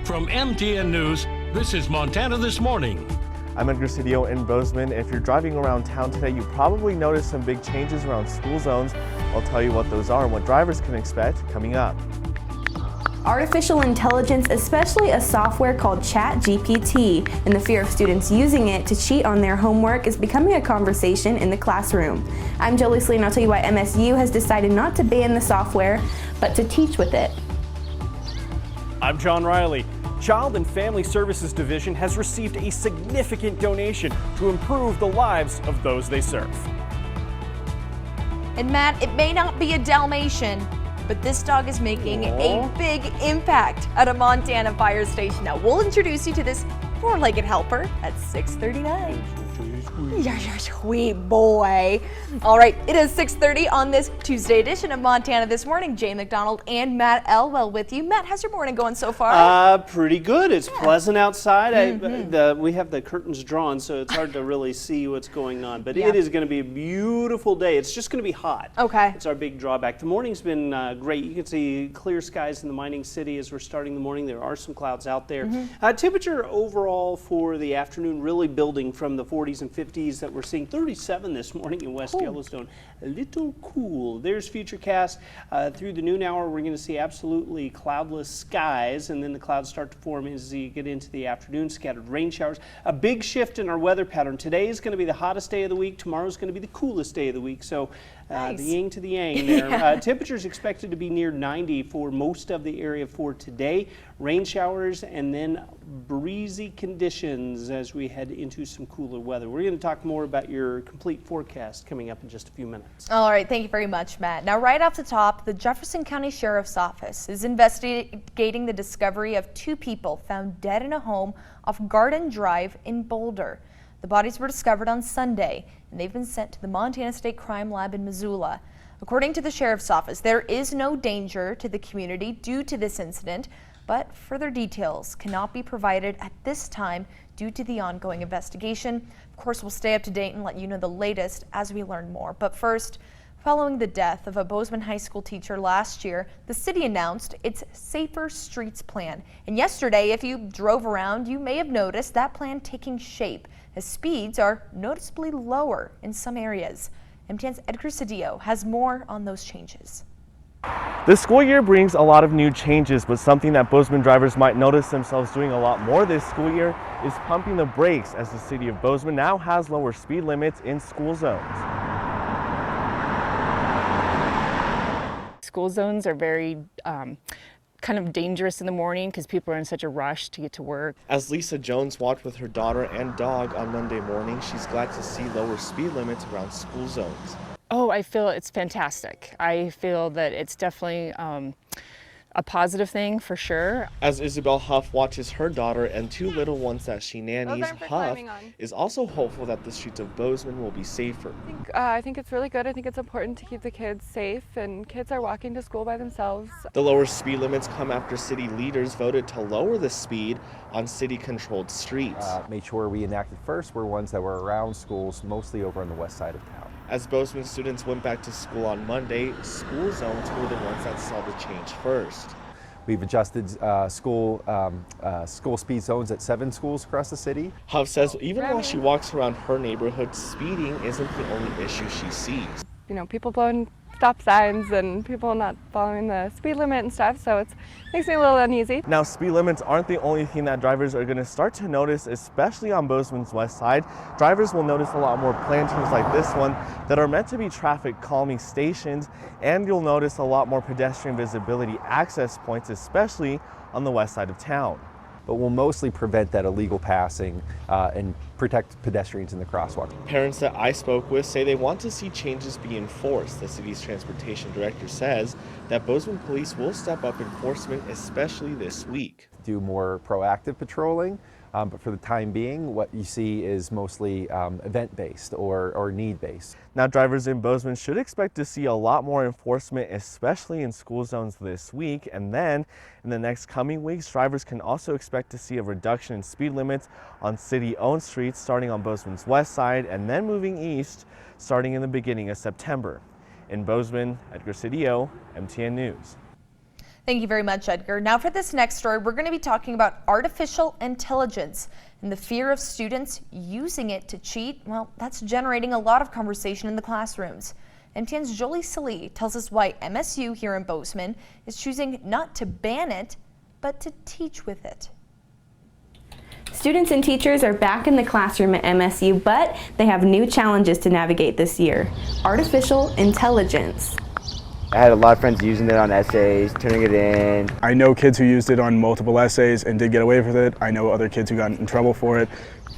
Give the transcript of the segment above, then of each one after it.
From MTN News, this is Montana This Morning. I'm Edgar Cedillo in Bozeman. If you're driving around town today, you probably noticed some big changes around school zones. I'll tell you what those are and what drivers can expect coming up. Artificial intelligence, especially a software called ChatGPT, and the fear of students using it to cheat on their homework is becoming a conversation in the classroom. I'm Jolie Slee, and I'll tell you why MSU has decided not to ban the software, but to teach with it. I'm John Riley. Child and Family Services Division has received a significant donation to improve the lives of those they serve. And Matt, it may not be a Dalmatian, but this dog is making a big impact at a Montana fire station. Now, we'll introduce you to this four-legged helper at 6:39. You're a sweet boy. All right, it is 6:30 on this Tuesday edition of Montana This Morning. Jay McDonald and Matt Elwell with you. Matt, how's your morning going so far? Pretty good. It's pleasant outside. We have the curtains drawn, so it's hard to really see what's going on. But it is going to be a beautiful day. It's just going to be hot. Okay. It's our big drawback. The morning's been great. You can see clear skies in the mining city as we're starting the morning. There are some clouds out there. Temperature overall for the afternoon really building from the 40s and 50s that we're seeing. 37 this morning in West Yellowstone. A little cool. There's Futurecast. Through the noon hour, we're going to see absolutely cloudless skies, and then the clouds start to form as you get into the afternoon. Scattered rain showers. A big shift in our weather pattern. Today is going to be the hottest day of the week. Tomorrow is going to be the coolest day of the week. So the yin to the yang there. Temperatures expected to be near 90 for most of the area for today. Rain showers and then breezy conditions as we head into some cooler weather. We're going to talk more about your complete forecast coming up in just a few minutes. All right, thank you very much, Matt. Now, right off the top, the Jefferson County Sheriff's Office is investigating the discovery of two people found dead in a home off Garden Drive in Boulder. The bodies were discovered on Sunday, and they've been sent to the Montana State Crime Lab in Missoula. According to the Sheriff's Office, there is no danger to the community due to this incident, but further details cannot be provided at this time due to the ongoing investigation. Of course, we'll stay up to date and let you know the latest as we learn more. But first, following the death of a Bozeman high school teacher last year, the city announced its Safer Streets plan. And yesterday, if you drove around, you may have noticed that plan taking shape as speeds are noticeably lower in some areas. MTN's Edgar Cedillo has more on those changes. The school year brings a lot of new changes, but something that Bozeman drivers might notice themselves doing a lot more this school year is pumping the brakes, as the city of Bozeman now has lower speed limits in school zones. School zones are very kind of dangerous in the morning because people are in such a rush to get to work. As Lisa Jones walked with her daughter and dog on Monday morning, she's glad to see lower speed limits around school zones. Oh, I feel it's fantastic. I feel that it's definitely a positive thing for sure. As Isabel Huff watches her daughter and two little ones that she nannies, Huff is also hopeful that the streets of Bozeman will be safer. I think it's really good. I think it's important to keep the kids safe, and kids are walking to school by themselves. The lower speed limits come after city leaders voted to lower the speed on city-controlled streets. Made sure we enacted first were ones that were around schools, mostly over on the west side of town. As Bozeman students went back to school on Monday, school zones were the ones that saw the change first. We've adjusted school speed zones at 7 schools across the city. Huff says even while she walks around her neighborhood, speeding isn't the only issue she sees. You know, people blowing stop signs and people not following the speed limit and stuff, so it makes me a little uneasy. Now, speed limits aren't the only thing that drivers are going to start to notice, especially on Bozeman's west side. Drivers will notice a lot more plantings like this one that are meant to be traffic calming stations, and you'll notice a lot more pedestrian visibility access points, especially on the west side of town. But we'll mostly prevent that illegal passing and protect pedestrians in the crosswalk. Parents that I spoke with say they want to see changes be enforced. The city's transportation director says that Bozeman police will step up enforcement, especially this week. Do more proactive patrolling, but for the time being, what you see is mostly event-based or need-based. Now, drivers in Bozeman should expect to see a lot more enforcement, especially in school zones this week. And then in the next coming weeks, drivers can also expect to see a reduction in speed limits on city-owned streets starting on Bozeman's west side and then moving east starting in the beginning of September. In Bozeman, Edgar Cedillo, MTN News. Thank you very much, Edgar. Now for this next story, we're going to be talking about artificial intelligence and the fear of students using it to cheat. Well, that's generating a lot of conversation in the classrooms. MTN's Jolie Salee tells us why MSU here in Bozeman is choosing not to ban it, but to teach with it. Students and teachers are back in the classroom at MSU, but they have new challenges to navigate this year. Artificial intelligence. I had a lot of friends using it on essays, turning it in. I know kids who used it on multiple essays and did get away with it. I know other kids who got in trouble for it.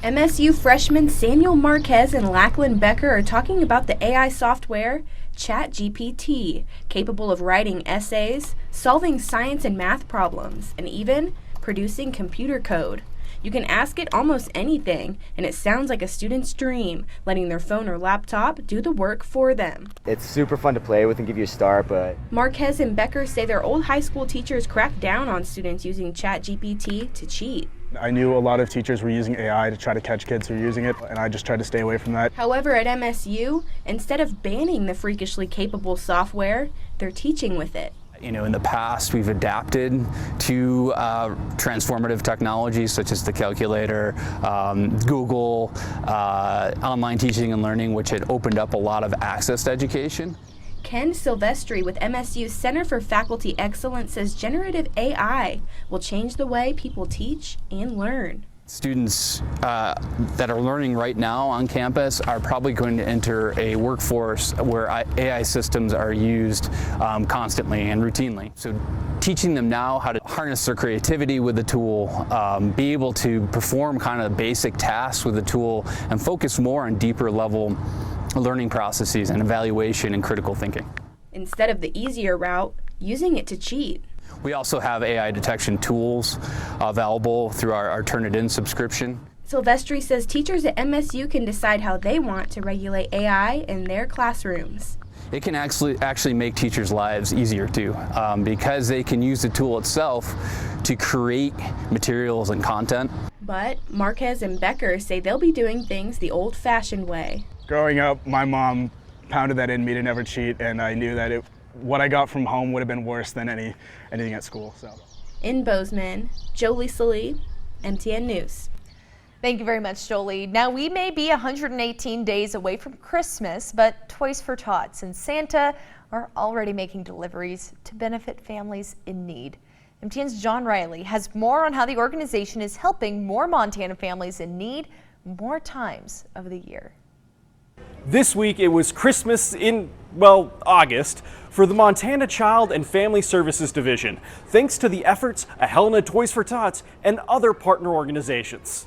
MSU freshmen Samuel Marquez and Lachlan Becker are talking about the AI software ChatGPT, capable of writing essays, solving science and math problems, and even producing computer code. You can ask it almost anything, and it sounds like a student's dream, letting their phone or laptop do the work for them. It's super fun to play with and give you a start, but Marquez and Becker say their old high school teachers cracked down on students using ChatGPT to cheat. I knew a lot of teachers were using AI to try to catch kids who are using it, and I just tried to stay away from that. However, at MSU, instead of banning the freakishly capable software, they're teaching with it. You know, in the past, we've adapted to transformative technologies such as the calculator, Google, online teaching and learning, which had opened up a lot of access to education. Ken Silvestri with MSU's Center for Faculty Excellence says generative AI will change the way people teach and learn. Students that are learning right now on campus are probably going to enter a workforce where AI systems are used constantly and routinely. So teaching them now how to harness their creativity with the tool, be able to perform kind of basic tasks with the tool, and focus more on deeper level learning processes and evaluation and critical thinking. Instead of the easier route, using it to cheat. We also have AI detection tools available through our Turnitin subscription. Silvestri says teachers at MSU can decide how they want to regulate AI in their classrooms. It can actually make teachers' lives easier too, because they can use the tool itself to create materials and content. But Marquez and Becker say they'll be doing things the old-fashioned way. Growing up, my mom pounded that in me to never cheat, and I knew that what I got from home would have been worse than anything at school. So. In Bozeman, Jolie Salee, MTN News. Thank you very much, Jolie. Now, we may be 118 days away from Christmas, but Toys for Tots and Santa are already making deliveries to benefit families in need. MTN's John Riley has more on how the organization is helping more Montana families in need more times of the year. This week it was Christmas in, well, August for the Montana Child and Family Services Division, thanks to the efforts of Helena Toys for Tots and other partner organizations.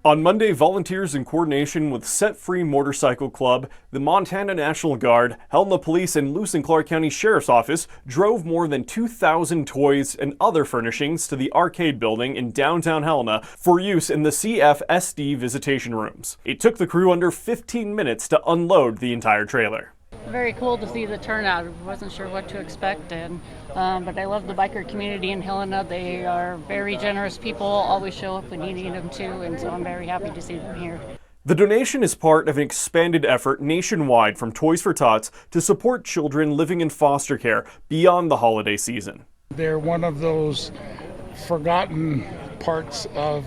On Monday, volunteers in coordination with Set Free Motorcycle Club, the Montana National Guard, Helena Police, and Lewis and Clark County Sheriff's Office drove more than 2,000 toys and other furnishings to the arcade building in downtown Helena for use in the CFSD visitation rooms. It took the crew under 15 minutes to unload the entire trailer. Very cool to see the turnout. I wasn't sure what to expect, but I love the biker community in Helena. They are very generous people, always show up when you need them to, and so I'm very happy to see them here. The donation is part of an expanded effort nationwide from Toys for Tots to support children living in foster care beyond the holiday season. They're one of those forgotten parts of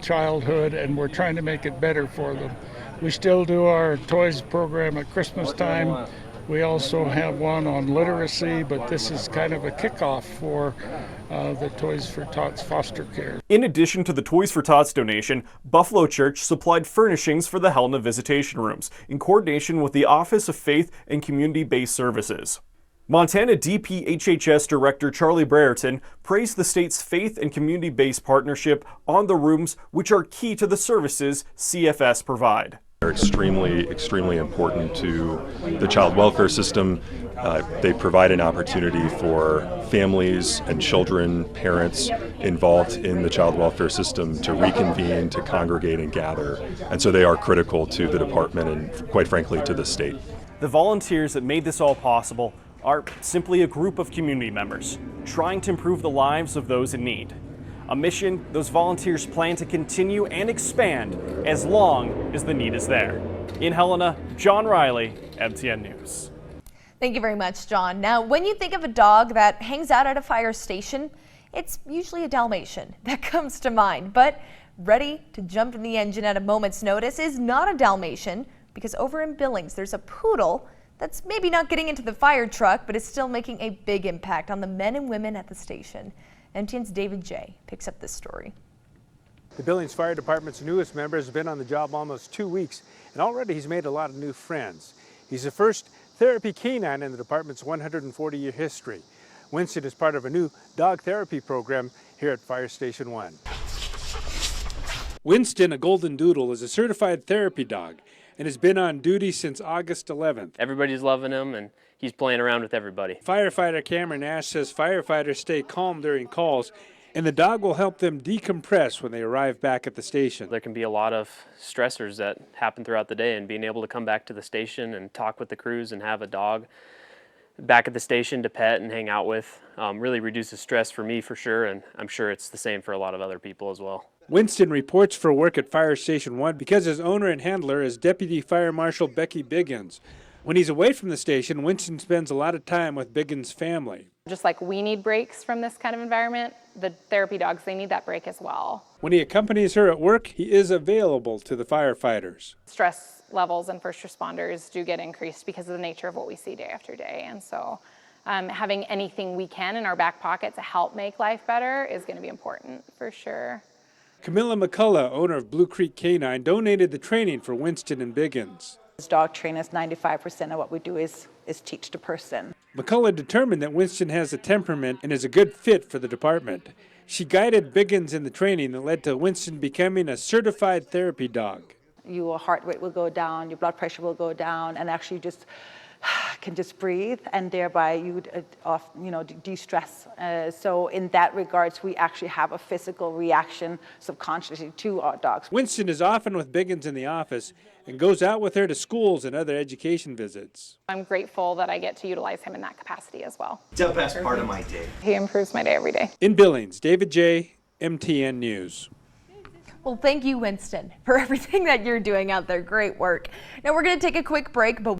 childhood, and we're trying to make it better for them. We still do our toys program at Christmas time. We also have one on literacy, but this is kind of a kickoff for the Toys for Tots foster care. In addition to the Toys for Tots donation, Buffalo Church supplied furnishings for the Helena visitation rooms in coordination with the Office of Faith and Community-Based Services. Montana DPHHS Director Charlie Brereton praised the state's faith and community-based partnership on the rooms, which are key to the services CFS provide. They're extremely important to the child welfare system. They provide an opportunity for families and children, parents involved in the child welfare system to reconvene, to congregate and gather. And so they are critical to the department and, quite frankly, to the state. The volunteers that made this all possible are simply a group of community members trying to improve the lives of those in need. A mission those volunteers plan to continue and expand as long as the need is there. In Helena, John Riley, MTN News. Thank you very much, John. Now, when you think of a dog that hangs out at a fire station, it's usually a Dalmatian that comes to mind. But ready to jump in the engine at a moment's notice is not a Dalmatian, because over in Billings, there's a poodle that's maybe not getting into the fire truck, but is still making a big impact on the men and women at the station. MTN's David J. picks up this story. The Billings Fire Department's newest member has been on the job almost 2 weeks, and already he's made a lot of new friends. He's the first therapy canine in the department's 140-year history. Winston is part of a new dog therapy program here at Fire Station 1. Winston, a golden doodle, is a certified therapy dog and has been on duty since August 11th. Everybody's loving him, and he's playing around with everybody. Firefighter Cameron Ash says firefighters stay calm during calls, and the dog will help them decompress when they arrive back at the station. There can be a lot of stressors that happen throughout the day, and being able to come back to the station and talk with the crews and have a dog back at the station to pet and hang out with really reduces stress for me for sure, and I'm sure it's the same for a lot of other people as well. Winston reports for work at Fire Station 1 because his owner and handler is Deputy Fire Marshal Becky Biggins. When he's away from the station, Winston spends a lot of time with Biggins' family. Just like we need breaks from this kind of environment, the therapy dogs, they need that break as well. When he accompanies her at work, he is available to the firefighters. Stress levels in first responders do get increased because of the nature of what we see day after day. And so having anything we can in our back pocket to help make life better is going to be important for sure. Camilla McCullough, owner of Blue Creek Canine, donated the training for Winston and Biggins. As dog trainers, 95% of what we do is teach the person. McCullough determined that Winston has a temperament and is a good fit for the department. She guided Biggins in the training that led to Winston becoming a certified therapy dog. Your heart rate will go down, your blood pressure will go down, and actually just can just breathe, and thereby you de-stress. So in that regards, we actually have a physical reaction subconsciously to our dogs. Winston is often with Biggins in the office and goes out with her to schools and other education visits. I'm grateful that I get to utilize him in that capacity as well. It's the best part of my day. He improves my day every day. In Billings, David J., MTN News. Well, thank you, Winston, for everything that you're doing out there. Great work. Now we're going to take a quick break, but